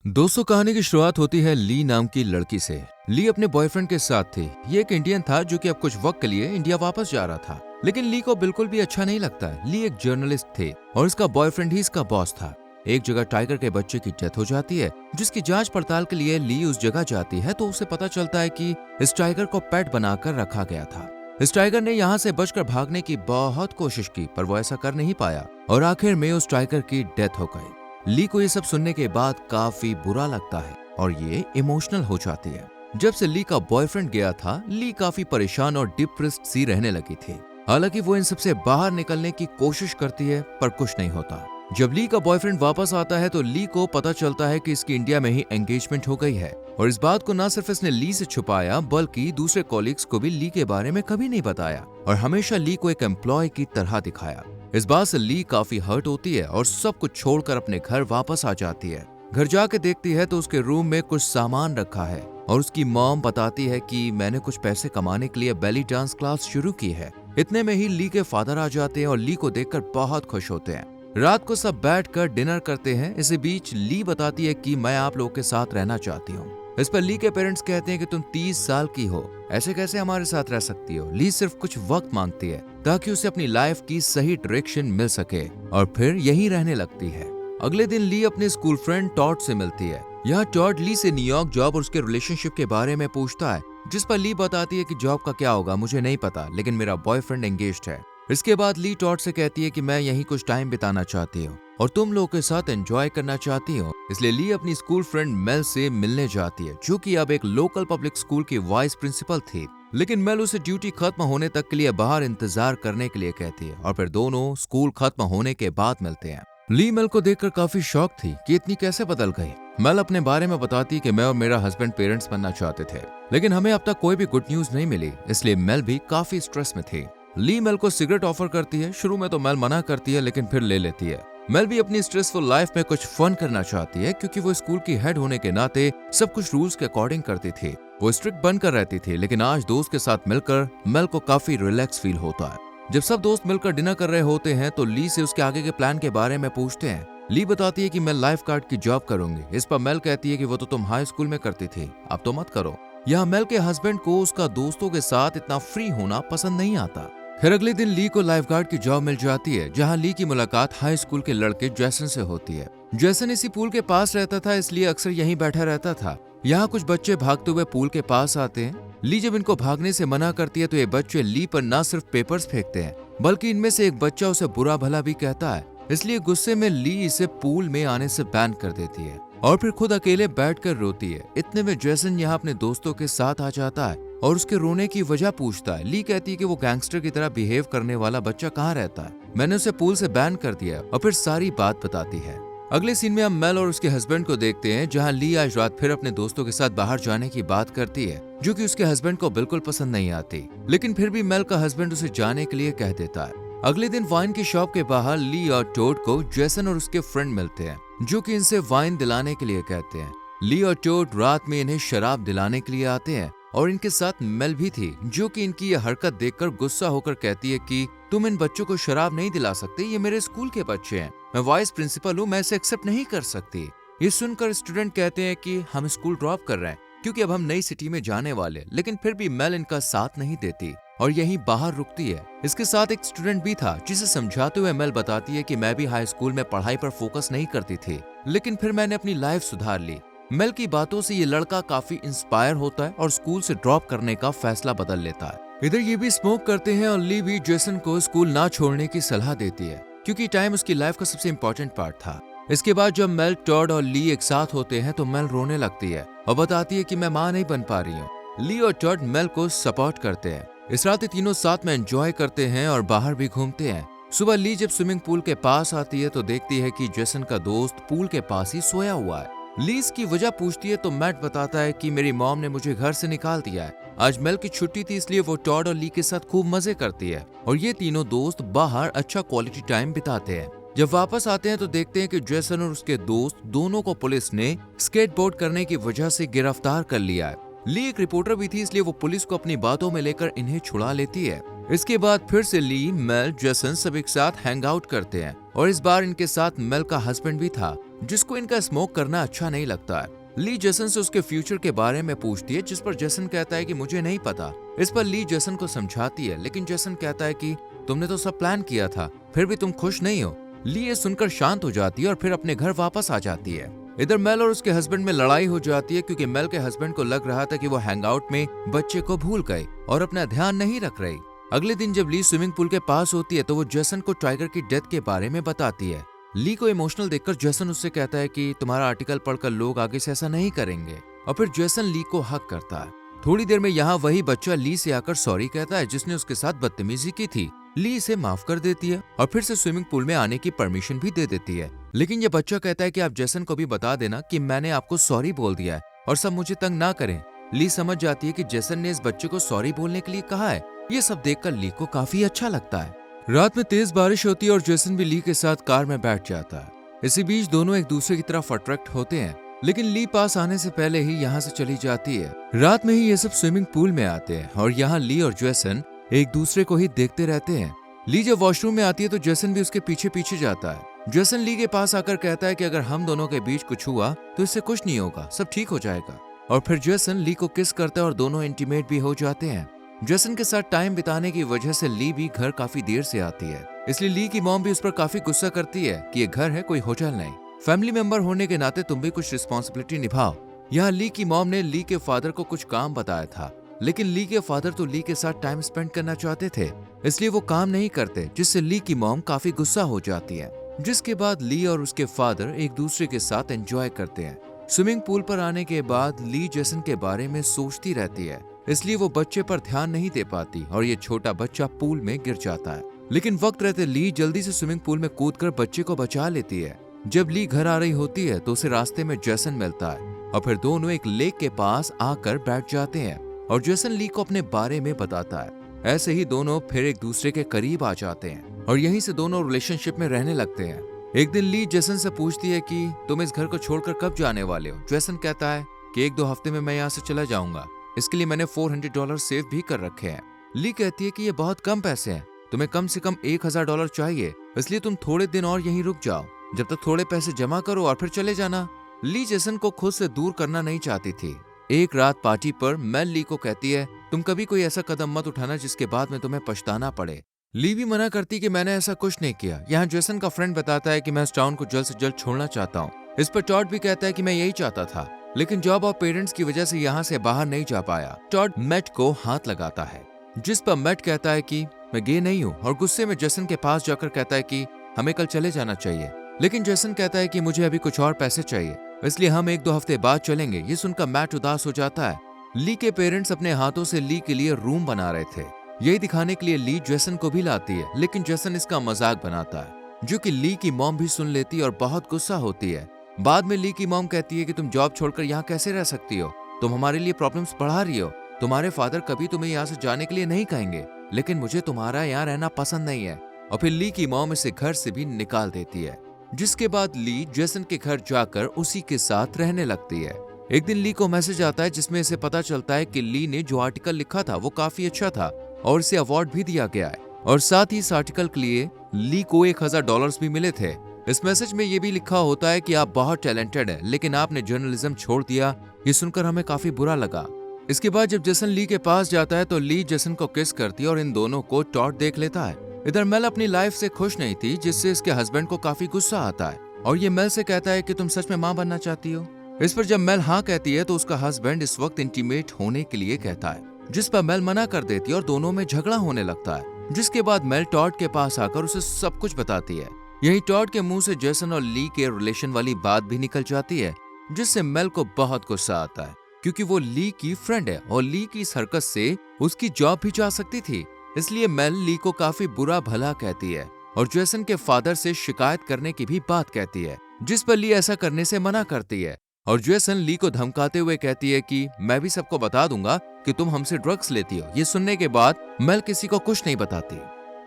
दोस्तों, कहानी की शुरुआत होती है ली नाम की लड़की से। ली अपने बॉयफ्रेंड के साथ थी। ये एक इंडियन था जो कि अब कुछ वक्त के लिए इंडिया वापस जा रहा था, लेकिन ली को बिल्कुल भी अच्छा नहीं लगता। ली एक जर्नलिस्ट थे और इसका बॉयफ्रेंड ही इसका बॉस था। एक जगह टाइगर के बच्चे की डेथ हो जाती है, जिसकी जांच पड़ताल के लिए ली उस जगह जाती है तो उसे पता चलता है कि इस टाइगर को पेट बनाकर रखा गया था। इस टाइगर ने यहाँ से बचकर भागने की बहुत कोशिश की, पर वो ऐसा कर नहीं पाया और आखिर में उस टाइगर की डेथ हो गई। ली को ये सब सुनने के बाद काफी बुरा लगता है और ये इमोशनल हो जाती है। जब से ली का बॉयफ्रेंड गया था, ली काफी परेशान और डिप्रेस्ड सी रहने लगी थी। हालांकि वो इन सबसे बाहर निकलने की कोशिश करती है, पर कुछ नहीं होता। जब ली का बॉयफ्रेंड वापस आता है तो ली को पता चलता है कि इसकी इंडिया में ही एंगेजमेंट हो गई है, और इस बात को न सिर्फ इसने ली से छुपाया बल्कि दूसरे कॉलीग्स को भी ली के बारे में कभी नहीं बताया और हमेशा ली को एक एम्प्लॉय की तरह दिखाया। इस बात से ली काफी हर्ट होती है और सब कुछ छोड़कर अपने घर वापस आ जाती है। घर जाके देखती है तो उसके रूम में कुछ सामान रखा है और उसकी मॉम बताती है कि मैंने कुछ पैसे कमाने के लिए बेली डांस क्लास शुरू की है। इतने में ही ली के फादर आ जाते हैं और ली को देखकर बहुत खुश होते हैं। रात को सब बैठकर डिनर करते हैं। इसी बीच ली बताती है कि मैं आप लोगों के साथ रहना चाहती हूँ। इस पर ली के पेरेंट्स कहते हैं कि तुम 30 साल की हो, ऐसे कैसे हमारे साथ रह सकती हो। ली सिर्फ कुछ वक्त मांगती है ताकि उसे अपनी लाइफ की सही डायरेक्शन मिल सके और फिर यहीं रहने लगती है। अगले दिन ली अपने स्कूल फ्रेंड टॉड से मिलती है। यहाँ टॉड ली से न्यूयॉर्क जॉब और उसके रिलेशनशिप के बारे में पूछता है, जिस पर ली बताती है कि जॉब का क्या होगा मुझे नहीं पता, लेकिन मेरा बॉयफ्रेंड एंगेज्ड है। इसके बाद ली टॉड से कहती है कि मैं यहीं कुछ टाइम बिताना चाहती हूँ और तुम लोगों के साथ एंजॉय करना चाहती हूँ। इसलिए ली अपनी स्कूल फ्रेंड मेल से मिलने जाती है, जो कि अब एक लोकल पब्लिक स्कूल की वाइस प्रिंसिपल थी। लेकिन मेल उसे ड्यूटी खत्म होने तक के लिए बाहर इंतजार करने के लिए कहती है और फिर दोनों स्कूल खत्म होने के बाद मिलते हैं। ली मेल को देखकर काफी शॉक थी कि इतनी कैसे बदल गई। मेल अपने बारे में बताती कि मैं और मेरा हस्बैंड पेरेंट्स बनना चाहते थे, लेकिन हमें अब तक कोई भी गुड न्यूज नहीं मिली, इसलिए मेल भी काफी स्ट्रेस में थी। ली मेल को सिगरेट ऑफर करती है। शुरू में तो मेल मना करती है, लेकिन फिर ले लेती है। मेल भी अपनी स्ट्रेसफुल लाइफ में कुछ फन करना चाहती है, क्योंकि वो स्कूल की हेड होने के नाते सब कुछ रूल्स के अकॉर्डिंग करती थी। वो स्ट्रिक्ट बनकर रहती थी, लेकिन आज दोस्त के साथ मिलकर मेल को काफी रिलैक्स फील होता है। जब सब दोस्त मिलकर डिनर कर रहे होते हैं तो ली से उसके आगे के प्लान के बारे में पूछते हैं। ली बताती है कि मैं लाइफ गार्ड की जॉब करूंगी। इस पर मेल कहती है कि वो तो तुम हाई स्कूल में करती थी, अब तो मत करो। यहाँ मेल के हस्बैंड को उसका दोस्तों के साथ इतना फ्री होना पसंद नहीं आता। फिर अगले दिन ली को लाइफ गार्ड की जॉब मिल जाती है, जहां ली की मुलाकात हाई स्कूल के लड़के जैसन से होती है। जैसन इसी पूल के पास रहता था, इसलिए अक्सर यहीं बैठा रहता था। यहाँ कुछ बच्चे भागते हुए पूल के पास आते हैं। ली जब इनको भागने से मना करती है तो ये बच्चे ली पर न सिर्फ पेपर्स फेंकते हैं, बल्कि इनमें से एक बच्चा उसे बुरा भला भी कहता है। इसलिए गुस्से में ली इसे पूल में आने से बैन कर देती है और फिर खुद अकेले बैठकर रोती है। इतने में जैसन यहाँ अपने दोस्तों के साथ आ जाता है और उसके रोने की वजह पूछता है। ली कहती है कि वो गैंगस्टर की तरह बिहेव करने वाला बच्चा कहाँ रहता है, मैंने उसे पूल से बैन कर दिया, और फिर सारी बात बताती है। अगले सीन में हम मेल और उसके हस्बैंड को देखते हैं, जहां ली आज रात फिर अपने दोस्तों के साथ बाहर जाने की बात करती है, जो कि उसके हस्बैंड को बिल्कुल पसंद नहीं आती। लेकिन फिर भी मेल का हस्बैंड उसे जाने के लिए कह देता है। अगले दिन वाइन की शॉप के बाहर ली और टोड को जैसन और उसके फ्रेंड मिलते हैं, जो कि इनसे वाइन दिलाने के लिए कहते हैं। ली और टोड रात में इन्हें शराब दिलाने के लिए आते हैं और इनके साथ मेल भी थी, जो कि इनकी यह हरकत देखकर गुस्सा होकर कहती है कि तुम इन बच्चों को शराब नहीं दिला सकते, ये मेरे स्कूल के बच्चे हैं, मैं वाइस प्रिंसिपल हूँ, मैं इसे एक्सेप्ट नहीं कर सकती। ये सुनकर स्टूडेंट कहते हैं कि हम स्कूल ड्रॉप कर रहे हैं क्योंकि अब हम नई सिटी में जाने वाले, लेकिन फिर भी मेल इनका साथ नहीं देती और यहीं बाहर रुकती है। इसके साथ एक स्टूडेंट भी था, जिसे समझाते हुए मेल बताती है कि मैं भी हाई स्कूल में पढ़ाई पर फोकस नहीं करती थी, लेकिन फिर मैंने अपनी लाइफ सुधार ली। मेल की बातों से ये लड़का काफी इंस्पायर होता है और स्कूल से ड्रॉप करने का फैसला बदल लेता है। इधर ये भी स्मोक करते हैं और ली भी जैसन को स्कूल ना छोड़ने की सलाह देती है, क्योंकि टाइम उसकी लाइफ का सबसे इम्पोर्टेंट पार्ट था। इसके बाद जब मेल, टॉड और ली एक साथ होते हैं तो मेल रोने लगती है और बताती है कि मैं माँ नहीं बन पा रही हूँ। ली और टॉड मेल को सपोर्ट करते हैं। इस रात तीनों साथ में एंजॉय करते हैं और बाहर भी घूमते हैं। सुबह ली जब स्विमिंग पूल के पास आती है तो देखती है कि जैसन का दोस्त पूल के पास ही सोया हुआ है। ली इसकी वजह पूछती है तो मैट बताता है कि मेरी मॉम ने मुझे घर से निकाल दिया है, आज मेल की छुट्टी थी, इसलिए वो टॉड और ली के साथ खूब मजे करती है और ये तीनों दोस्त बाहर अच्छा क्वालिटी टाइम बिताते हैं। जब वापस आते हैं तो देखते हैं कि जैसन और उसके दोस्त दोनों को पुलिस ने स्केटबोर्ड करने की वजह से गिरफ्तार कर लिया है। ली एक रिपोर्टर भी थी, इसलिए वो पुलिस को अपनी बातों में लेकर इन्हें छुड़ा लेती है। इसके बाद फिर से ली, मेल, जेसन सब एक साथ हैंग आउट करते हैं और इस बार इनके साथ मेल का हस्बैंड भी था, जिसको इनका स्मोक करना अच्छा नहीं लगता है। ली जेसन से उसके फ्यूचर के बारे में पूछती है, जिस पर जेसन कहता है कि मुझे नहीं पता। इस पर ली जेसन को समझाती है, लेकिन जेसन कहता है कि तुमने तो सब प्लान किया था, फिर भी तुम खुश नहीं हो। ली ये सुनकर शांत हो जाती है और फिर अपने घर वापस आ जाती है। इधर मेल और उसके हस्बैंड में लड़ाई हो जाती है, क्योंकि मेल के हस्बैंड को लग रहा था कि वो हैंगआउट में बच्चे को भूल गए और अपना ध्यान नहीं रख रही। अगले दिन जब ली स्विमिंग पूल के पास होती है तो वो जेसन को टाइगर की डेथ के बारे में बताती है। ली को इमोशनल देखकर जेसन उससे कहता है कि तुम्हारा आर्टिकल पढ़कर लोग आगे से ऐसा नहीं करेंगे, और फिर जेसन ली को हक करता है। थोड़ी देर में यहाँ वही बच्चा ली से आकर सॉरी कहता है, जिसने उसके साथ बदतमीजी की थी। ली इसे माफ कर देती है और फिर से स्विमिंग पूल में आने की परमिशन भी दे देती है। लेकिन ये बच्चा कहता है कि आप जेसन को भी बता देना कि मैंने आपको सॉरी बोल दिया है और सब मुझे तंग ना करें। ली समझ जाती है कि जेसन ने इस बच्चे को सॉरी बोलने के लिए कहा है। ये सब देखकर ली को काफी अच्छा लगता है। रात में तेज बारिश होती है और जेसन भी ली के साथ कार में बैठ जाता है। इसी बीच दोनों एक दूसरे की तरफ अट्रैक्ट होते हैं, लेकिन ली पास आने से पहले ही यहाँ से चली जाती है। रात में ही ये सब स्विमिंग पूल में आते हैं और यहाँ ली और जेसन एक दूसरे को ही देखते रहते हैं। ली जब वॉशरूम में आती है तो जेसन भी उसके पीछे पीछे जाता है। जेसन ली के पास आकर कहता है कि अगर हम दोनों के बीच कुछ हुआ तो इससे कुछ नहीं होगा, सब ठीक हो जाएगा। और फिर जेसन ली को किस करता है और दोनों इंटीमेट भी हो जाते हैं। जेसन के साथ टाइम बिताने की वजह से ली भी घर काफी देर से आती है, इसलिए ली की मॉम भी उस पर काफी गुस्सा करती है कि ये घर है, कोई होटल नहीं। फैमिली मेंबर होने के नाते तुम भी कुछ रिस्पॉन्सिबिलिटी निभाओ। यहाँ ली की मॉम ने ली के फादर को कुछ काम बताया था, लेकिन ली के फादर तो ली के साथ टाइम स्पेंड करना चाहते थे, इसलिए वो काम नहीं करते, जिससे ली की मॉम काफी गुस्सा हो जाती है। जिसके बाद ली और उसके फादर एक दूसरे के साथ एंजॉय करते हैं। स्विमिंग पूल पर आने के बाद ली जेसन के बारे में सोचती रहती है, इसलिए वो बच्चे पर ध्यान नहीं दे पाती और ये छोटा बच्चा पूल में गिर जाता है। लेकिन वक्त रहते ली जल्दी से स्विमिंग पूल में कूदकर बच्चे को बचा लेती है। जब ली घर आ रही होती है तो उसे रास्ते में जेसन मिलता है और फिर दोनों एक लेक के पास आकर बैठ जाते हैं और जेसन ली को अपने बारे में बताता है। ऐसे ही दोनों फिर एक दूसरे के करीब आ जाते हैं और यहीं से दोनों रिलेशनशिप में रहने लगते हैं। एक दिन ली जेसन से पूछती है कि तुम इस घर को छोड़कर कब जाने वाले हो। जेसन कहता है कि 1-2 हफ्ते में मैं यहाँ से चला जाऊंगा, इसके लिए मैंने $400 सेव भी कर रखे हैं। ली कहती है कि ये बहुत कम पैसे हैं, तुम्हें कम से कम $1000 चाहिए, इसलिए तुम थोड़े दिन और यहीं रुक जाओ, जब तक थोड़े पैसे जमा करो और फिर चले जाना। ली जेसन को खुद से दूर करना नहीं चाहती थी। एक रात पार्टी पर मेल ली को कहती है तुम कभी कोई ऐसा कदम मत उठाना जिसके बाद में तुम्हें पछताना पड़े। ली भी मना करती कि मैंने ऐसा कुछ नहीं किया। यहाँ जेसन का फ्रेंड बताता है कि मैं इस टाउन को जल्द से जल्द छोड़ना चाहता हूँ। इस पर टॉड भी कहता है कि मैं यही चाहता था, लेकिन जॉब और पेरेंट्स की वजह से यहाँ से बाहर नहीं जा पाया। टॉड मैट को हाथ लगाता है, जिस पर मैट कहता है कि मैं गे नहीं हूँ और गुस्से में जेसन के पास जाकर कहता है कि हमें कल चले जाना चाहिए। लेकिन जेसन कहता है कि मुझे अभी कुछ और पैसे चाहिए, इसलिए हम 1-2 हफ्ते बाद चलेंगे। ये सुनकर मैट उदास हो जाता है। ली के पेरेंट्स अपने हाथों से ली के लिए रूम बना रहे थे। यही दिखाने के लिए ली जेसन को भी लाती है, लेकिन जेसन इसका मजाक बनाता है, जो कि ली की मॉम भी सुन लेती है और बहुत गुस्सा होती है। बाद में ली की मॉम कहती है कि तुम जॉब छोड़कर यहाँ कैसे रह सकती हो, तुम हमारे लिए प्रॉब्लम्स बढ़ा रही हो। तुम्हारे फादर कभी तुम्हें यहाँ से जाने के लिए नहीं कहेंगे, लेकिन मुझे तुम्हारा यहाँ रहना पसंद नहीं है। और फिर ली की मॉम इसे घर से भी निकाल देती है, जिसके बाद ली जेसन के घर जाकर उसी के साथ रहने लगती है। एक दिन ली को मैसेज आता है जिसमें इसे पता चलता है कि ली ने जो आर्टिकल लिखा था वो काफी अच्छा था और इसे अवार्ड भी दिया गया है, और साथ ही इस आर्टिकल के लिए ली को $1000 भी मिले थे। इस मैसेज में ये भी लिखा होता है कि आप बहुत टैलेंटेड हैं, लेकिन आपने जर्नलिज्म छोड़ दिया। ये सुनकर हमें काफी बुरा लगा। इसके बाद जब जेसन ली के पास जाता है तो ली जेसन को किस करती है और इन दोनों को टॉड देख लेता है। इधर मेल अपनी लाइफ से खुश नहीं थी, जिससे इसके हस्बैंड को काफी गुस्सा आता है और ये मेल से कहता है कि तुम सच में माँ बनना चाहती हो। इस पर जब मेल हाँ कहती है तो उसका हस्बैंड इस वक्त इंटीमेट होने के लिए कहता है, जिस पर मेल मना कर देती है और दोनों में झगड़ा होने लगता है। जिसके बाद मेल टॉड के पास आकर उसे सब कुछ बताती है। यही टॉड के मुंह से जेसन और ली के रिलेशन वाली बात भी निकल जाती है, जिससे मेल को बहुत गुस्सा आता है, क्योंकि वो ली की फ्रेंड है और ली की इस हरकत से उसकी जॉब भी जा सकती थी। इसलिए मेल ली को काफी बुरा भला कहती है और जेसन के फादर से शिकायत करने की भी बात कहती है, जिस पर ली ऐसा करने से मना करती है और जेसन ली को धमकाते हुए कहती है कि मैं भी सबको बता दूंगा कि तुम हमसे ड्रग्स लेती हो। ये सुनने के बाद मेल किसी को कुछ नहीं बताती।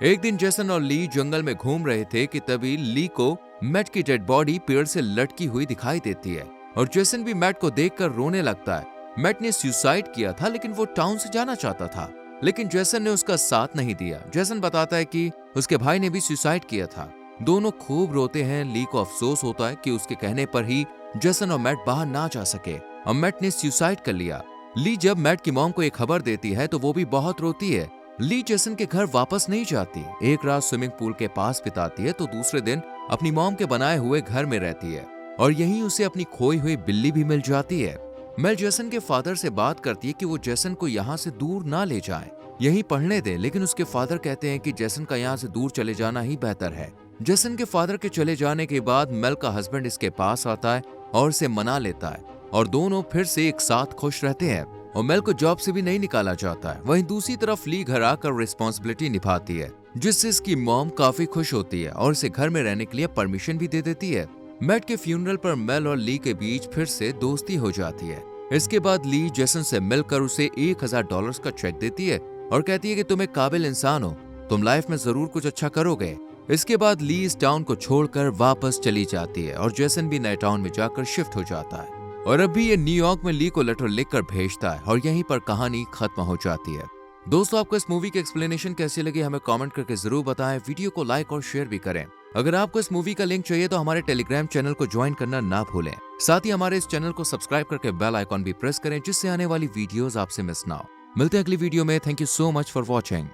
एक दिन जेसन और ली जंगल में घूम रहे थे कि तभी ली को मैट की डेड बॉडी पेड़ से लटकी हुई दिखाई देती है और जेसन भी मैट को देखकर रोने लगता है। मैट ने सुसाइड किया था, लेकिन वो टाउन से जाना चाहता था, लेकिन जेसन ने उसका साथ नहीं दिया। जेसन बताता है कि उसके भाई ने भी सुसाइड किया था। दोनों खूब रोते हैं। ली को अफसोस होता है कि उसके कहने पर ही जेसन और मैट बाहर ना जा सके और मैट ने सुसाइड कर लिया। ली जब मैट की मॉम को एक खबर देती है तो वो भी बहुत रोती है। ली जेसन के घर वापस नहीं जाती। एक रात स्विमिंग पूल के पास बिताती है तो दूसरे दिन अपनी मॉम के बनाए हुए घर में रहती है और यहीं उसे अपनी खोई हुई बिल्ली भी मिल जाती है। मेल जेसन के फादर से बात करती है कि वो जेसन को यहाँ से दूर ना ले जाएं, यहीं पढ़ने दें, लेकिन उसके फादर कहते हैं कि जेसन का यहाँ से दूर चले जाना ही बेहतर है। जेसन के फादर के चले जाने के बाद मेल का हस्बैंड इसके पास आता है और इसे मना लेता है और दोनों फिर से एक साथ खुश रहते हैं और मेल को जॉब से भी नहीं निकाला जाता है। वहीं दूसरी तरफ ली घर आकर रिस्पॉन्सिबिलिटी निभाती है, जिससे इसकी मॉम काफी खुश होती है और इसे घर में रहने के लिए परमिशन भी दे देती है। मैट के फ्यूनरल पर मेल और ली के बीच फिर से दोस्ती हो जाती है। इसके बाद ली जेसन से मिलकर उसे $1000 का चेक देती है और कहती है कि तुम एक काबिल इंसान हो, तुम लाइफ में जरूर कुछ अच्छा करोगे। इसके बाद ली इस टाउन को छोड़कर वापस चली जाती है और जेसन भी नए टाउन में जाकर शिफ्ट हो जाता है और अब भी ये न्यूयॉर्क में ली को लेटर लिखकर भेजता है और यहीं पर कहानी खत्म हो जाती है। दोस्तों, आपको इस मूवी की एक्सप्लेनेशन कैसी लगी हमें कमेंट करके जरूर बताएं। वीडियो को लाइक और शेयर भी करें। अगर आपको इस मूवी का लिंक चाहिए तो हमारे टेलीग्राम चैनल को ज्वाइन करना ना भूलें। साथ ही हमारे इस चैनल को सब्सक्राइब करके बेल आइकॉन भी प्रेस करें, जिससे आने वाली वीडियोस आपसे मिस ना हो। मिलते हैं अगली वीडियो में। Thank you so much for watching.